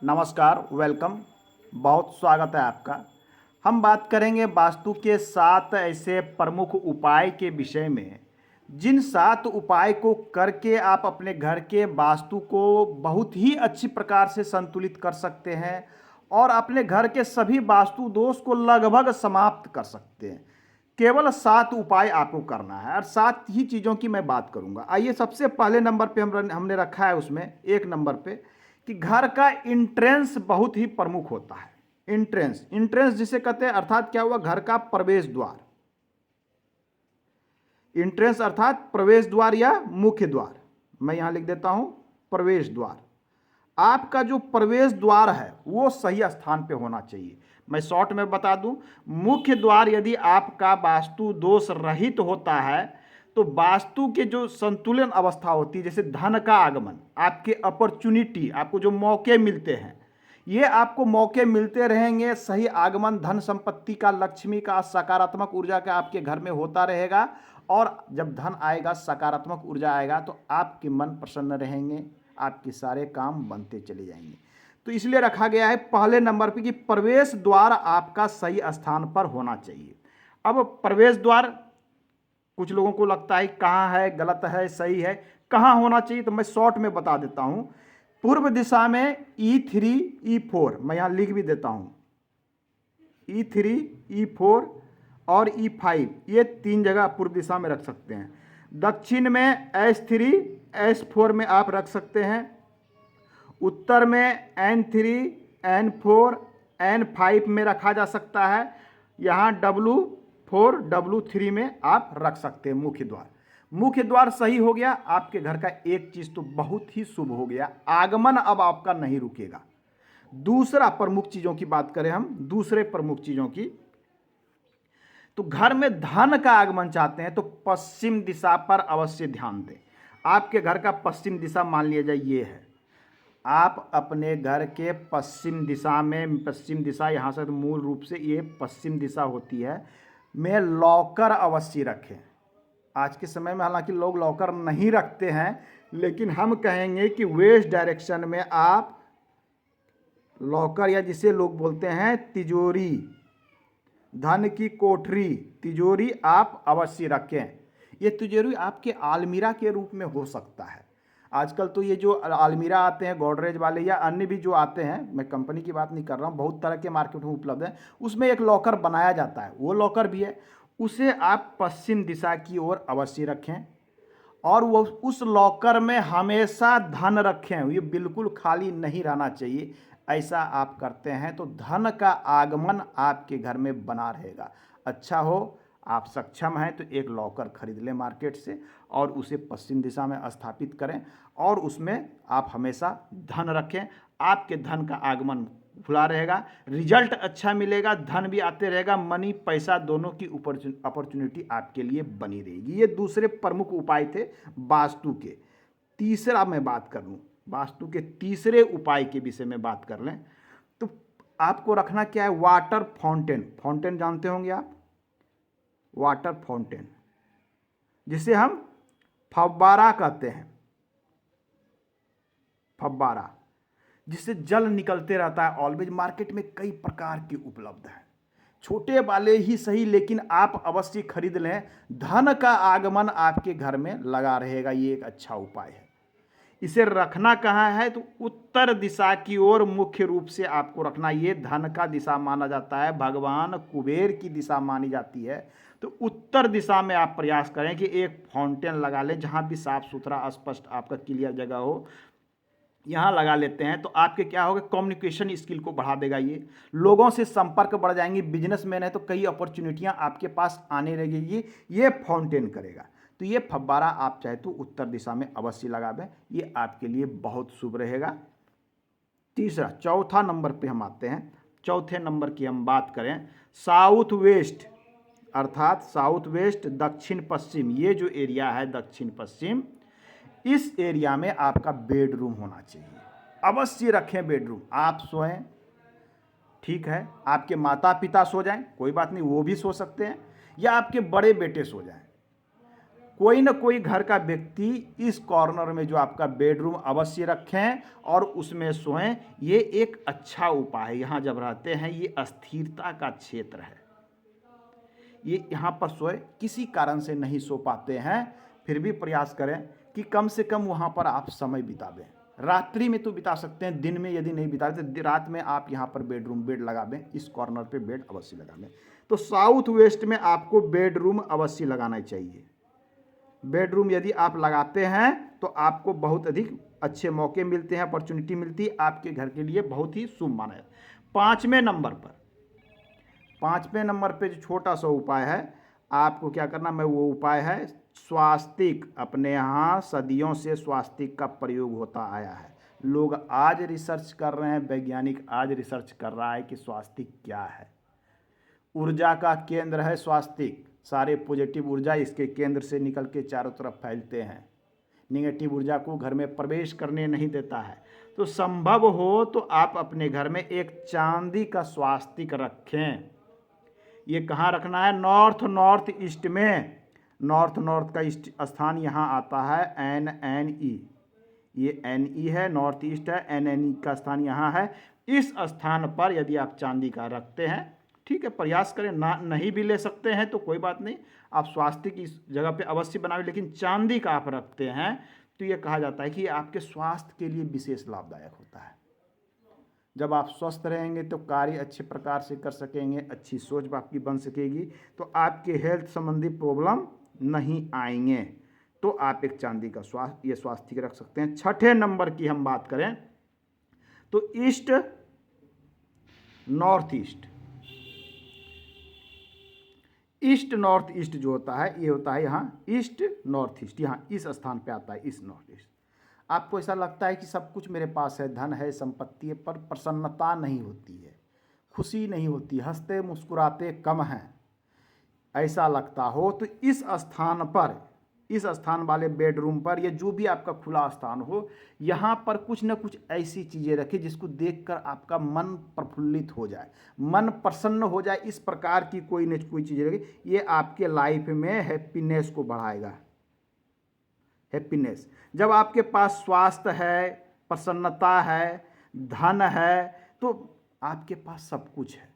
नमस्कार, वेलकम। बहुत स्वागत है आपका। हम बात करेंगे वास्तु के 7 ऐसे प्रमुख उपाय के विषय में, जिन 7 उपाय को करके आप अपने घर के वास्तु को बहुत ही अच्छी प्रकार से संतुलित कर सकते हैं और अपने घर के सभी वास्तु दोष को लगभग समाप्त कर सकते हैं। केवल 7 उपाय आपको करना है और 7 ही चीज़ों की मैं बात करूंगा। आइए, सबसे पहले नंबर पे हमने रखा है, उसमें एक नंबर पे कि घर का इंट्रेंस बहुत ही प्रमुख होता है। इंट्रेंस इंट्रेंस जिसे कहते हैं, अर्थात क्या हुआ, घर का प्रवेश द्वार। इंट्रेंस अर्थात प्रवेश द्वार या मुख्य द्वार। मैं यहां लिख देता हूं प्रवेश द्वार। आपका जो प्रवेश द्वार है वो सही स्थान पे होना चाहिए। मैं शॉर्ट में बता दूं, मुख्य द्वार यदि आपका वास्तु दोष रहित होता है तो वास्तु के जो संतुलन अवस्था होती है, जैसे धन का आगमन, आपके अपॉर्चुनिटी, आपको जो मौके मिलते हैं, ये आपको मौके मिलते रहेंगे। सही आगमन धन संपत्ति का, लक्ष्मी का, सकारात्मक ऊर्जा का आपके घर में होता रहेगा। और जब धन आएगा, सकारात्मक ऊर्जा आएगा, तो आपके मन प्रसन्न रहेंगे, आपके सारे काम बनते चले जाएंगे। तो इसलिए रखा गया है पहले नंबर पे कि प्रवेश द्वार आपका सही स्थान पर होना चाहिए। अब प्रवेश द्वार कुछ लोगों को लगता है कहाँ है, गलत है, सही है, कहाँ होना चाहिए, तो मैं शॉर्ट में बता देता हूँ। पूर्व दिशा में E3 E4, मैं यहाँ लिख भी देता हूँ, E3 E4 और E5, ये 3 जगह पूर्व दिशा में रख सकते हैं। दक्षिण में S3 S4 में आप रख सकते हैं। उत्तर में N3 N4 N5 में रखा जा सकता है। यहाँ W4 W3 में आप रख सकते हैं मुख्य द्वार। मुख्य द्वार सही हो गया, आपके घर का एक चीज तो बहुत ही शुभ हो गया, आगमन अब आपका नहीं रुकेगा। दूसरा प्रमुख चीजों की बात करें हम, दूसरे प्रमुख चीजों की, तो घर में धन का आगमन चाहते हैं तो पश्चिम दिशा पर अवश्य ध्यान दें। आपके घर का पश्चिम दिशा मान लिया जाए ये है, आप अपने घर के पश्चिम दिशा में, पश्चिम दिशा यहाँ से तो मूल रूप से ये पश्चिम दिशा होती है, में लॉकर अवश्य रखें। आज के समय में हालांकि लोग लॉकर नहीं रखते हैं, लेकिन हम कहेंगे कि वेस्ट डायरेक्शन में आप लॉकर, या जिसे लोग बोलते हैं तिजोरी, धन की कोठरी, तिजोरी आप अवश्य रखें। ये तिजोरी आपके आलमीरा के रूप में हो सकता है। आजकल तो ये जो आलमीरा आते हैं गोदरेज वाले या अन्य भी जो आते हैं, मैं कंपनी की बात नहीं कर रहा हूँ, बहुत तरह के मार्केट में उपलब्ध है, उसमें एक लॉकर बनाया जाता है, वो लॉकर भी है। उसे आप पश्चिम दिशा की ओर अवश्य रखें और वो उस लॉकर में हमेशा धन रखें, ये बिल्कुल खाली नहीं रहना चाहिए। ऐसा आप करते हैं तो धन का आगमन आपके घर में बना रहेगा। अच्छा हो, आप सक्षम हैं तो एक लॉकर खरीद लें मार्केट से और उसे पश्चिम दिशा में स्थापित करें और उसमें आप हमेशा धन रखें। आपके धन का आगमन खुला रहेगा, रिजल्ट अच्छा मिलेगा, धन भी आते रहेगा, मनी पैसा दोनों की अपॉर्चुनिटी आपके लिए बनी रहेगी। ये दूसरे प्रमुख उपाय थे वास्तु के। तीसरा मैं बात कर लूँ, वास्तु के तीसरे उपाय के विषय में बात कर लें तो आपको रखना क्या है, वाटर फाउंटेन। फाउंटेन जानते होंगे आप, वाटर फाउंटेन जिसे हम फव्वारा कहते हैं, फव्वारा जिससे जल निकलते रहता है ऑलवेज। मार्केट में कई प्रकार के उपलब्ध हैं, छोटे वाले ही सही, लेकिन आप अवश्य खरीद लें, धन का आगमन आपके घर में लगा रहेगा। ये एक अच्छा उपाय है। इसे रखना कहाँ है, तो उत्तर दिशा की ओर मुख्य रूप से आपको रखना। ये धन का दिशा माना जाता है, भगवान कुबेर की दिशा मानी जाती है। तो उत्तर दिशा में आप प्रयास करें कि एक फाउंटेन लगा लें, जहाँ भी साफ सुथरा स्पष्ट आपका क्लियर जगह हो, यहाँ लगा लेते हैं तो आपके क्या होगा, कम्युनिकेशन स्किल को बढ़ा देगा। ये लोगों से संपर्क बढ़ जाएंगे, बिजनेसमैन है तो कई अपॉर्चुनिटियाँ आपके पास आने लगेगी, ये फाउंटेन करेगा। तो ये फव्वारा आप चाहे तो उत्तर दिशा में अवश्य लगा दें, ये आपके लिए बहुत शुभ रहेगा। तीसरा, चौथा नंबर पे हम आते हैं। चौथे नंबर की हम बात करें, साउथ वेस्ट अर्थात साउथ वेस्ट, दक्षिण पश्चिम, ये जो एरिया है दक्षिण पश्चिम, इस एरिया में आपका बेडरूम होना चाहिए। अवश्य रखें बेडरूम। आप सोएं, ठीक है, आपके माता पिता सो जाएं, कोई बात नहीं, वो भी सो सकते हैं, या आपके बड़े बेटे सो जाएं, कोई ना कोई घर का व्यक्ति इस कॉर्नर में जो आपका बेडरूम अवश्य रखें और उसमें सोएं। ये एक अच्छा उपाय है। यहाँ जब रहते हैं, ये अस्थिरता का क्षेत्र है, ये यहाँ पर सोए। किसी कारण से नहीं सो पाते हैं, फिर भी प्रयास करें कि कम से कम वहाँ पर आप समय बितावें। रात्रि में तो बिता सकते हैं, दिन में यदि नहीं बिता तो रात में आप यहाँ पर बेड लगावें, इस कॉर्नर पे बेड अवश्य लगावें। तो साउथ वेस्ट में आपको बेडरूम अवश्य लगाना चाहिए। बेडरूम यदि आप लगाते हैं तो आपको बहुत अधिक अच्छे मौके मिलते हैं, अपॉर्चुनिटी मिलती है, आपके घर के लिए बहुत ही शुभ माना है। पाँचवें नंबर पे जो छोटा सा उपाय है, आपको क्या करना, मैं वो उपाय है स्वास्तिक। अपने यहाँ सदियों से स्वास्तिक का प्रयोग होता आया है। लोग आज रिसर्च कर रहे हैं, वैज्ञानिक आज रिसर्च कर रहा है कि स्वास्तिक क्या है। ऊर्जा का केंद्र है स्वास्तिक। सारे पॉजिटिव ऊर्जा इसके केंद्र से निकल के चारों तरफ फैलते हैं, निगेटिव ऊर्जा को घर में प्रवेश करने नहीं देता है। तो संभव हो तो आप अपने घर में एक चांदी का स्वास्तिक रखें। ये कहाँ रखना है, नॉर्थ ईस्ट में। नॉर्थ का स्थान यहाँ आता है NNE, ये NE है, नॉर्थ ईस्ट है, NNE का स्थान यहाँ है। इस स्थान पर यदि आप चांदी का रखते हैं, ठीक है, प्रयास करें। ना नहीं भी ले सकते हैं तो कोई बात नहीं, आप स्वास्थ्य की जगह पे अवश्य बनाएं, लेकिन चांदी का आप रखते हैं तो ये कहा जाता है कि ये आपके स्वास्थ्य के लिए विशेष लाभदायक होता है। जब आप स्वस्थ रहेंगे तो कार्य अच्छे प्रकार से कर सकेंगे, अच्छी सोच आपकी बन सकेगी, तो आपके हेल्थ संबंधी प्रॉब्लम नहीं आएंगे। तो आप एक चांदी का स्वास्थ्य रख सकते हैं। छठे नंबर की हम बात करें तो ईस्ट नॉर्थ ईस्ट जो होता है, ये होता है यहाँ ईस्ट नॉर्थ ईस्ट, यहाँ इस स्थान पे आता है ईस्ट नॉर्थ ईस्ट। आपको ऐसा लगता है कि सब कुछ मेरे पास है, धन है, संपत्ति है, पर प्रसन्नता नहीं होती है, खुशी नहीं होती, हंसते मुस्कुराते कम हैं, ऐसा लगता हो तो इस स्थान वाले बेडरूम पर, या जो भी आपका खुला स्थान हो, यहाँ पर कुछ न कुछ ऐसी चीज़ें रखें जिसको देखकर आपका मन प्रफुल्लित हो जाए, मन प्रसन्न हो जाए। इस प्रकार की कोई न कोई चीज़ें रखें। ये आपके लाइफ में हैप्पीनेस को बढ़ाएगा। हैप्पीनेस, जब आपके पास स्वास्थ्य है, प्रसन्नता है, धन है, तो आपके पास सब कुछ है,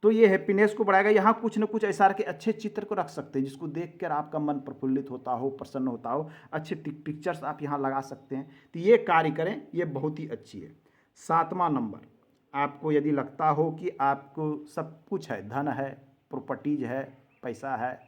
तो ये हैप्पीनेस को बढ़ाएगा। यहाँ कुछ न कुछ ऐसा रखे, अच्छे चित्र को रख सकते हैं जिसको देखकर आपका मन प्रफुल्लित होता हो, प्रसन्न होता हो। अच्छे पिक्चर्स आप यहाँ लगा सकते हैं, तो ये कार्य करें, ये बहुत ही अच्छी है। सातवां नंबर, आपको यदि लगता हो कि आपको सब कुछ है, धन है, प्रॉपर्टीज है, पैसा है,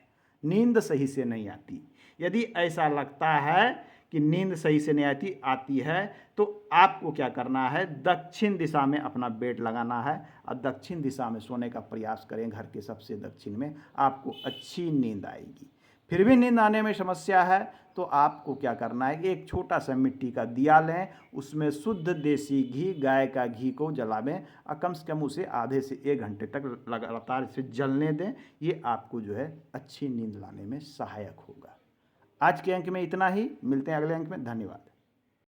नींद सही से नहीं आती, यदि ऐसा लगता है कि नींद सही से नहीं आती है, तो आपको क्या करना है, दक्षिण दिशा में अपना बेड लगाना है और दक्षिण दिशा में सोने का प्रयास करें। घर के सबसे दक्षिण में आपको अच्छी नींद आएगी। फिर भी नींद आने में समस्या है तो आपको क्या करना है, एक छोटा सा मिट्टी का दिया लें, उसमें शुद्ध देसी घी, गाय का घी को जलावें और कम से कम उसे आधे से 1 घंटे तक लगातार इसे जलने दें। ये आपको जो है अच्छी नींद लाने में सहायक होगा। आज के अंक में इतना ही, मिलते हैं अगले अंक में। धन्यवाद।